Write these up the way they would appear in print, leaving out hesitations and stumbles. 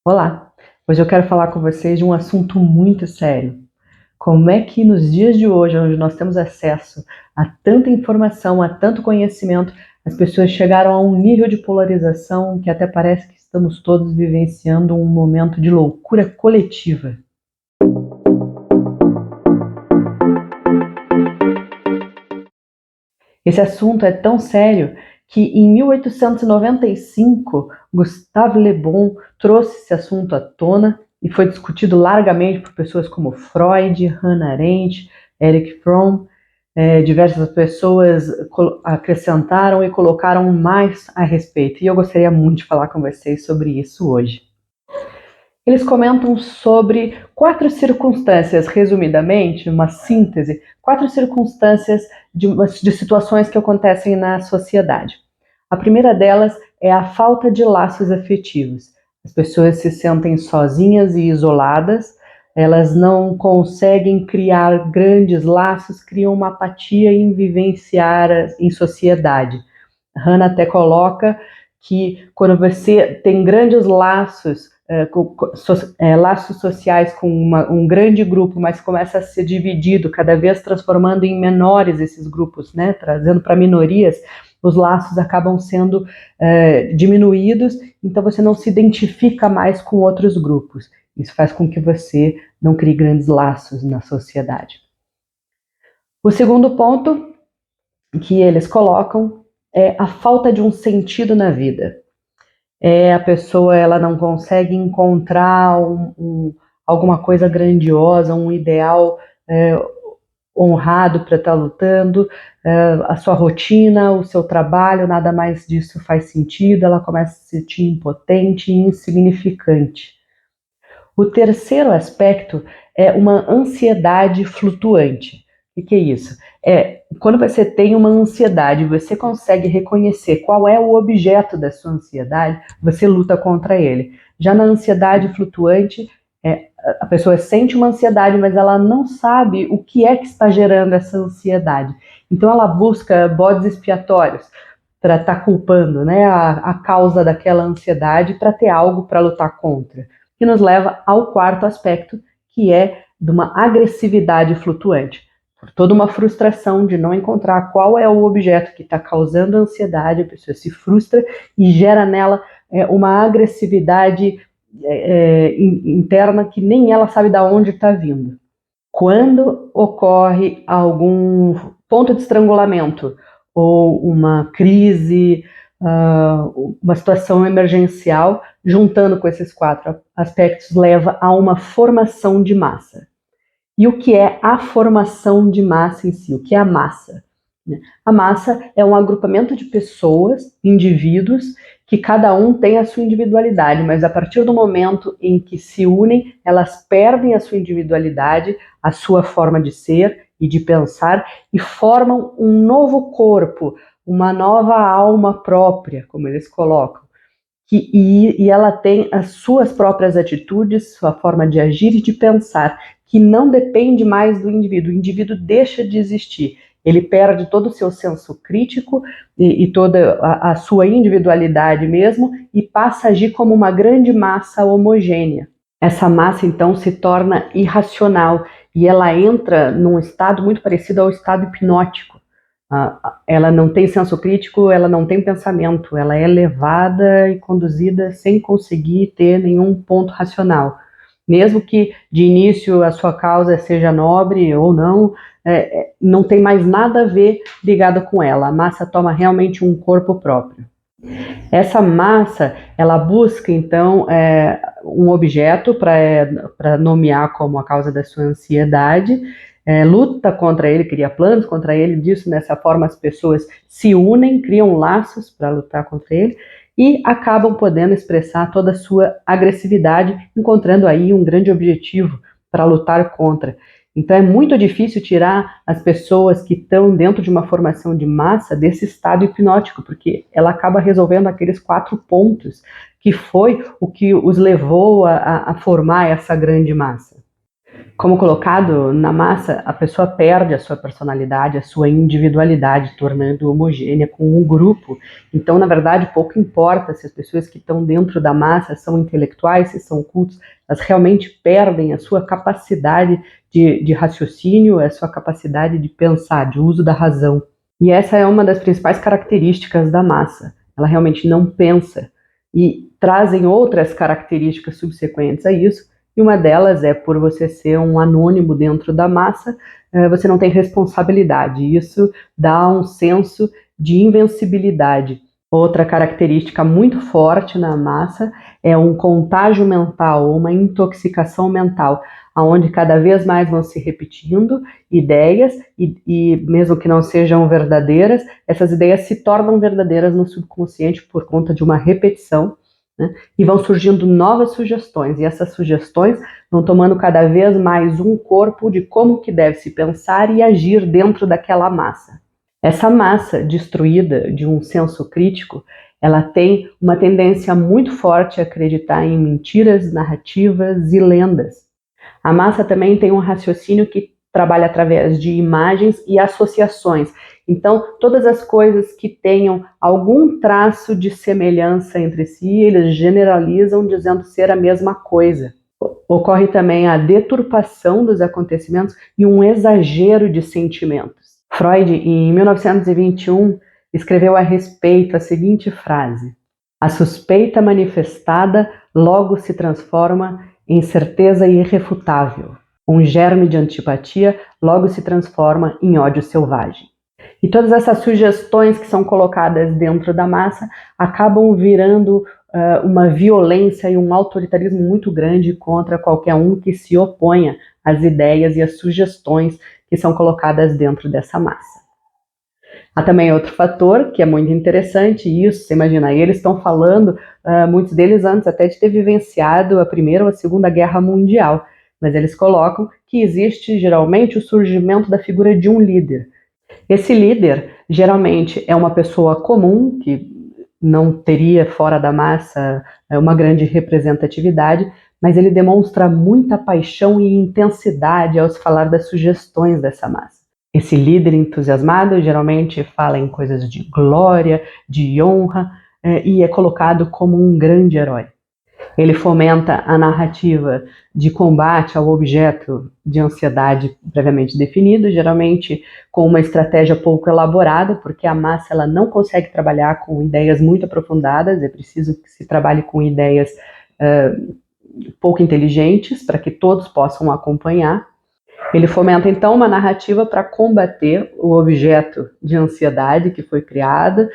Olá! Hoje eu quero falar com vocês de um assunto muito sério. Como é que nos dias de hoje, onde nós temos acesso a tanta informação, a tanto conhecimento, as pessoas chegaram a um nível de polarização que até parece que estamos todos vivenciando um momento de loucura coletiva? Esse assunto é tão sério que em 1895, Gustave Le Bon trouxe esse assunto à tona e foi discutido largamente por pessoas como Freud, Hannah Arendt, Erich Fromm. Diversas pessoas acrescentaram e colocaram mais a respeito. E eu gostaria muito de falar com vocês sobre isso hoje. Eles comentam sobre 4 circunstâncias, resumidamente, uma síntese, 4 circunstâncias de situações que acontecem na sociedade. A primeira delas é a falta de laços afetivos. As pessoas se sentem sozinhas e isoladas, elas não conseguem criar grandes laços, criam uma apatia em vivenciar em sociedade. Hannah até coloca que quando você tem grandes laços, laços sociais com um grande grupo, mas começa a ser dividido, cada vez transformando em menores esses grupos, né, trazendo para minorias, os laços acabam sendo diminuídos, então você não se identifica mais com outros grupos. Isso faz com que você não crie grandes laços na sociedade. O segundo ponto que eles colocam é a falta de um sentido na vida. A pessoa ela não consegue encontrar alguma coisa grandiosa, um ideal honrado para estar lutando, a sua rotina, o seu trabalho, nada mais disso faz sentido, ela começa a se sentir impotente e insignificante. O terceiro aspecto é uma ansiedade flutuante. O que é isso? Quando você tem uma ansiedade, você consegue reconhecer qual é o objeto da sua ansiedade, você luta contra ele. Já na ansiedade flutuante, a pessoa sente uma ansiedade, mas ela não sabe o que é que está gerando essa ansiedade. Então ela busca bodes expiatórios para estar culpando, né, a causa daquela ansiedade para ter algo para lutar contra. Que nos leva ao quarto aspecto, que é de uma agressividade flutuante. Por toda uma frustração de não encontrar qual é o objeto que está causando ansiedade, a pessoa se frustra e gera nela uma agressividade interna que nem ela sabe de onde está vindo. Quando ocorre algum ponto de estrangulamento ou uma crise, uma situação emergencial, juntando com esses 4 aspectos, leva a uma formação de massa. E o que é a formação de massa em si? O que é a massa? A massa é um agrupamento de pessoas, indivíduos, que cada um tem a sua individualidade, mas a partir do momento em que se unem, elas perdem a sua individualidade, a sua forma de ser e de pensar e formam um novo corpo, uma nova alma própria, como eles colocam. E ela tem as suas próprias atitudes, sua forma de agir e de pensar, que não depende mais do indivíduo. O indivíduo deixa de existir. Ele perde todo o seu senso crítico e toda a sua individualidade mesmo e passa a agir como uma grande massa homogênea. Essa massa, então, se torna irracional e ela entra num estado muito parecido ao estado hipnótico. Ela não tem senso crítico, ela não tem pensamento, ela é levada e conduzida sem conseguir ter nenhum ponto racional. Mesmo que de início a sua causa seja nobre ou não, não tem mais nada a ver ligado com ela. A massa toma realmente um corpo próprio. Essa massa, ela busca então um objeto para nomear como a causa da sua ansiedade, luta contra ele, cria planos contra ele, disso, dessa forma as pessoas se unem, criam laços para lutar contra ele e acabam podendo expressar toda a sua agressividade, encontrando aí um grande objetivo para lutar contra. Então é muito difícil tirar as pessoas que estão dentro de uma formação de massa desse estado hipnótico, porque ela acaba resolvendo aqueles 4 pontos que foi o que os levou a formar essa grande massa. Como colocado na massa, a pessoa perde a sua personalidade, a sua individualidade, tornando homogênea com o grupo. Então, na verdade, pouco importa se as pessoas que estão dentro da massa são intelectuais, se são cultos, elas realmente perdem a sua capacidade de raciocínio, a sua capacidade de pensar, de uso da razão. E essa é uma das principais características da massa. Ela realmente não pensa. E trazem outras características subsequentes a isso, e uma delas é por você ser um anônimo dentro da massa, você não tem responsabilidade. Isso dá um senso de invencibilidade. Outra característica muito forte na massa é um contágio mental, uma intoxicação mental, onde cada vez mais vão se repetindo ideias e mesmo que não sejam verdadeiras, essas ideias se tornam verdadeiras no subconsciente por conta de uma repetição, né? E vão surgindo novas sugestões, e essas sugestões vão tomando cada vez mais um corpo de como que deve se pensar e agir dentro daquela massa. Essa massa destruída de um senso crítico, ela tem uma tendência muito forte a acreditar em mentiras, narrativas e lendas. A massa também tem um raciocínio que trabalha através de imagens e associações. Então, todas as coisas que tenham algum traço de semelhança entre si, eles generalizam dizendo ser a mesma coisa. Ocorre também a deturpação dos acontecimentos e um exagero de sentimentos. Freud, em 1921, escreveu a respeito a seguinte frase: a suspeita manifestada logo se transforma em certeza irrefutável. Um germe de antipatia logo se transforma em ódio selvagem. E todas essas sugestões que são colocadas dentro da massa acabam virando uma violência e um autoritarismo muito grande contra qualquer um que se oponha às ideias e às sugestões que são colocadas dentro dessa massa. Há também outro fator que é muito interessante, isso, você imagina, eles estão falando, muitos deles antes até de ter vivenciado a Primeira ou a Segunda Guerra Mundial, mas eles colocam que existe geralmente o surgimento da figura de um líder. Esse líder geralmente é uma pessoa comum, que não teria fora da massa uma grande representatividade, mas ele demonstra muita paixão e intensidade ao se falar das sugestões dessa massa. Esse líder entusiasmado geralmente fala em coisas de glória, de honra, e é colocado como um grande herói. Ele fomenta a narrativa de combate ao objeto de ansiedade previamente definido, geralmente com uma estratégia pouco elaborada, porque a massa ela não consegue trabalhar com ideias muito aprofundadas, é preciso que se trabalhe com ideias pouco inteligentes para que todos possam acompanhar. Ele fomenta, então, uma narrativa para combater o objeto de ansiedade que foi criada,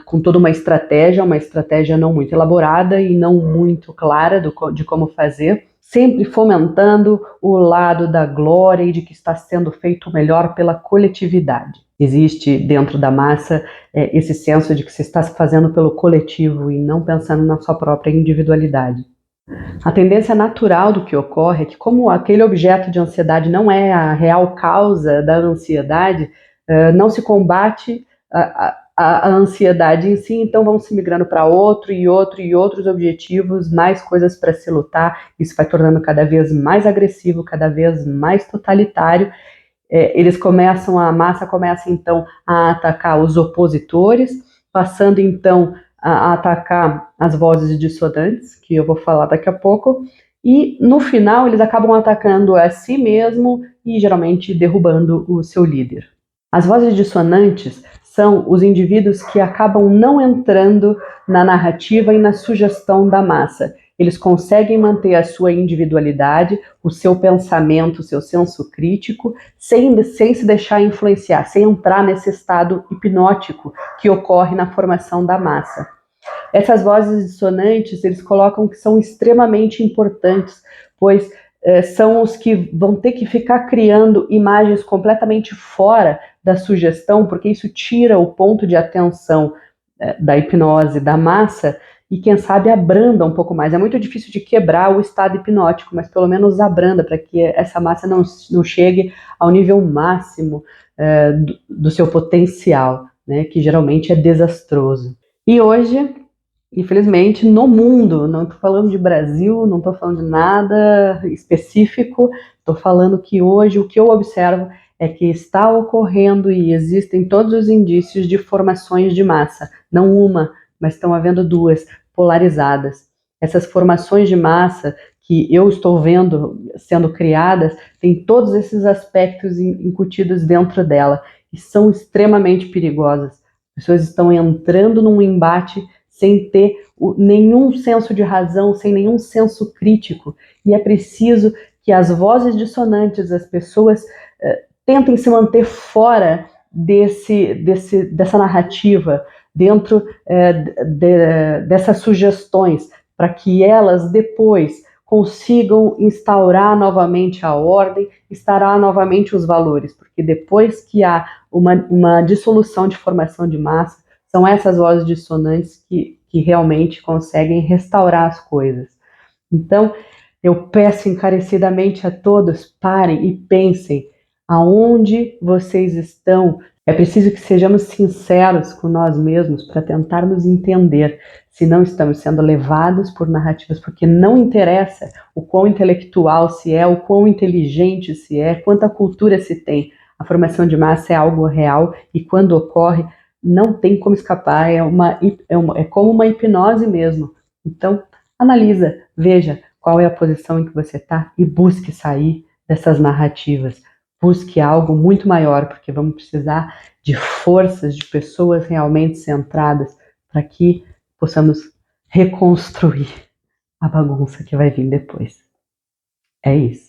com toda uma estratégia não muito elaborada e não muito clara de como fazer, sempre fomentando o lado da glória e de que está sendo feito o melhor pela coletividade. Existe dentro da massa esse senso de que se está fazendo pelo coletivo e não pensando na sua própria individualidade. A tendência natural do que ocorre é que, como aquele objeto de ansiedade não é a real causa da ansiedade, não se combate a ansiedade em si, então vão se migrando para outro e outros objetivos, mais coisas para se lutar, isso vai tornando cada vez mais agressivo, cada vez mais totalitário. A massa começa então a atacar os opositores, passando então a atacar as vozes dissonantes, que eu vou falar daqui a pouco, e no final eles acabam atacando a si mesmo e geralmente derrubando o seu líder. As vozes dissonantes são os indivíduos que acabam não entrando na narrativa e na sugestão da massa. Eles conseguem manter a sua individualidade, o seu pensamento, o seu senso crítico, sem se deixar influenciar, sem entrar nesse estado hipnótico que ocorre na formação da massa. Essas vozes dissonantes, eles colocam que são extremamente importantes, pois são os que vão ter que ficar criando imagens completamente fora da sugestão, porque isso tira o ponto de atenção da hipnose da massa e, quem sabe, abranda um pouco mais. É muito difícil de quebrar o estado hipnótico, mas pelo menos abranda para que essa massa não chegue ao nível máximo do seu potencial, né, que geralmente é desastroso. E hoje infelizmente, no mundo, não estou falando de Brasil, não estou falando de nada específico, estou falando que hoje o que eu observo é que está ocorrendo e existem todos os indícios de formações de massa, não uma, mas estão havendo duas, polarizadas. Essas formações de massa que eu estou vendo sendo criadas têm todos esses aspectos incutidos dentro dela e são extremamente perigosas. As pessoas estão entrando num embate sem ter nenhum senso de razão, sem nenhum senso crítico. E é preciso que as vozes dissonantes, as pessoas tentem se manter fora dessa narrativa, dentro dessas sugestões, para que elas depois consigam instaurar novamente a ordem, instaurar novamente os valores, porque depois que há uma dissolução de formação de massa, são essas vozes dissonantes que realmente conseguem restaurar as coisas. Então, eu peço encarecidamente a todos, parem e pensem aonde vocês estão. É preciso que sejamos sinceros com nós mesmos para tentarmos entender se não estamos sendo levados por narrativas, porque não interessa o quão intelectual se é, o quão inteligente se é, quanta cultura se tem. A formação de massa é algo real e quando ocorre, não tem como escapar, é como uma hipnose mesmo. Então, analisa, veja qual é a posição em que você está e busque sair dessas narrativas. Busque algo muito maior, porque vamos precisar de forças, de pessoas realmente centradas para que possamos reconstruir a bagunça que vai vir depois. É isso.